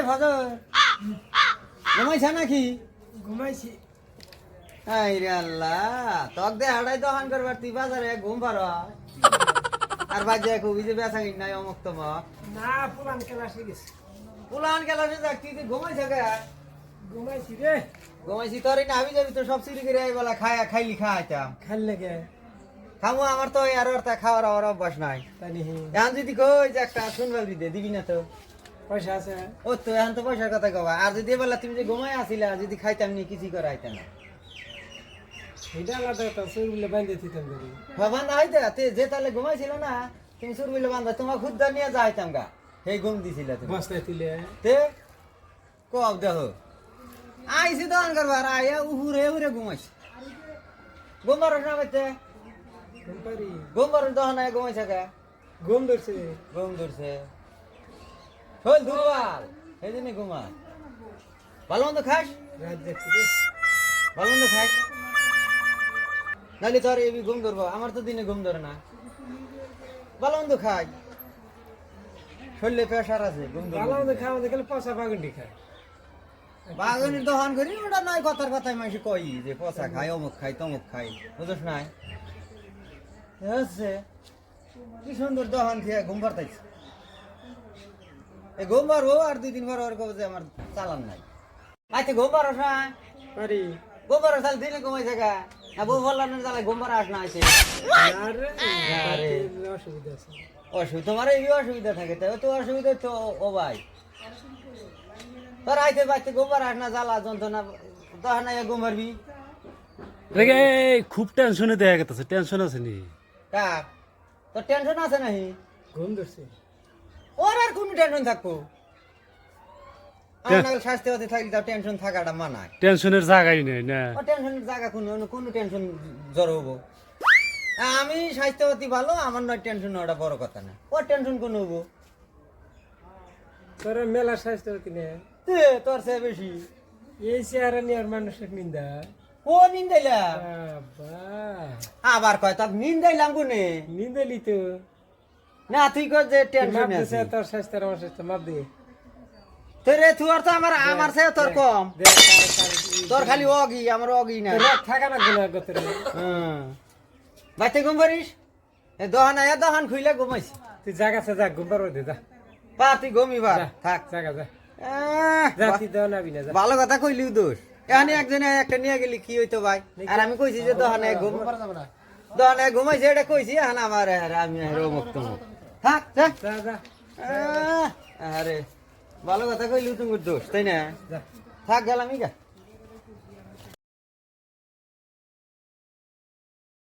ফজর ঘুমাইছা নাকি? ঘুমাইছি। আরে আল্লাহ, তক দে হাড়াই দোকান করবার তুই বাজারে ঘুম পারো আর বাজে খুবই যে বেচা কিন নাই অমুক তমক। না পুরান ক্লাসে গেছি। পুলান গেলাসে যাক তুই ঘুমাইছা কে? ঘুমাইছি রে। ঘুমাইছি তোর না আমি যাবি তো সব চুরি করে বলা খাইলি খাইতাম খাল লেগে খামু আমার তো আর খাওয়ার আমার অভ্যাস নাই। তাই নাকি? এখন যদি কই যে একটা শুনবার দিতে দিবি না তো? পয়সা আছে? ও তো এখন তো পয়সার কথা কবা আর যদি বললা তুমি যে ঘুমাই আসিলা যদি খাইতাম নি কিছু করে আইতাম না। এটা আলাদা একটা চুরগুলো বাঁধে দিতাম করি। বান্ধা হইতে যে তাহলে ঘুমাইছিল না তুমি সুর বিলে বান্ধা তোমার খুদ্দার নিয়ে যাইতাম গা সেই ঘুম দিছিল তুমি বস্তায় তুলে তে কব দেখো আইসি দোকান করবার আয়া উহুরে উহুরে ঘুমাইছি ঘুমবার না বাইতে ঘুম পারি। ঘুমবার দোকান আয়া ঘুমাইছে কে? ঘুম ধরছে। ঘুম ধরছে হল দুর্বাল সেই জন্য ঘুমা ভালো মন্দ খাস রাত দেখছি রে। ভালো মন্দ খাস নাহলে তোর এবি ঘুম ধরবো আমার তো দিনে ঘুম ধরে না ভালো মন্দ খাই শরীরে প্রেশার আছে ঘুম ভালো ধরবো মন্দ খাওয়া গেলে পচা বাগুন্ডি খায়। বাগানের দোকান করি ওটা নয় কথার কথায় মানুষ কই যে পচা খাই অমুক খাই তমুক খাই বুঝছ নাই হচ্ছে কি সুন্দর দোকান খেয়ে ঘুম পারতাইছে এই ঘুম পারবো আর 2-3 বার ওর কবে যে আমার চালান নাই আচ্ছা ঘুম পারো না পারি। ঘুম পারো তাহলে দিনে ঘুমাই থাকা না বউ বললাম না তাহলে ঘুম পারো আস না আছে আর আরে। অসুবিধা আছে। অসুবিধা তোমার এই অসুবিধা থাকে তাই তো অসুবিধা তো ও ভাই তোর আইতে বাইতে ঘুম পারো আস না জ্বালা যন্ত্রণা তখন না ঘুম পারবি রেগে খুব টেনশনে দেখা গেছে টেনশন আছে নি কার তোর টেনশন আছে নাহি ঘুম ধরছে। ওর আর কোন টেনশন থাকবো আমার স্বাস্থ্যবতী থাকলে তার টেনশন থাকাটা মানায় টেনশনের জায়গাই নেই না ও টেনশনের জায়গা কোনো টেনশন জড় হবো আমি স্বাস্থ্যবতী ভালো আমার নয় টেনশন ওটা বড় কথা না ওর টেনশন কোন হবো তোর মেলা স্বাস্থ্য কিনে তোর সে বেশি এই চেহারা নিয়ে আর মানুষের নিন্দা। ও নিন্দাইলা বাবা আবার কয় তোর নিন্দাইলাম কোনে নিন্দালি তো না তুই কর যে টেনশন মাপ দিছে আছে তোর স্বাস্থ্য আর আমার স্বাস্থ্য মাপ দে। তোরে তুই তো আমার সে তোর কম দে, তার- তোর খালি অগি আমার অগি না তোর রাত থাকা না গুলো গতরে। হ্যাঁ বাইতে ঘুম পারিস এ দহান খুইলে ঘুমাইছি তুই জাগা আছে যা ঘুম পারো দে যা। পা তুই ঘুমিবার যা, থাক জাগা যা। আহ, যা তুই দেও নাবি না যা। ভালো কথা কইলিও দোষ এখানে একজনে একটা নিয়ে গেলি কি হইতো ভাই আর আমি কইছি যে দহানে ঘুমাইছে এটা কইছি এখন আমার আমি মুক্ত থাক থাক যা যা আরে ভালো কথা কইলিও তুমি দোষ তাই না যা। থাক গেলাম গা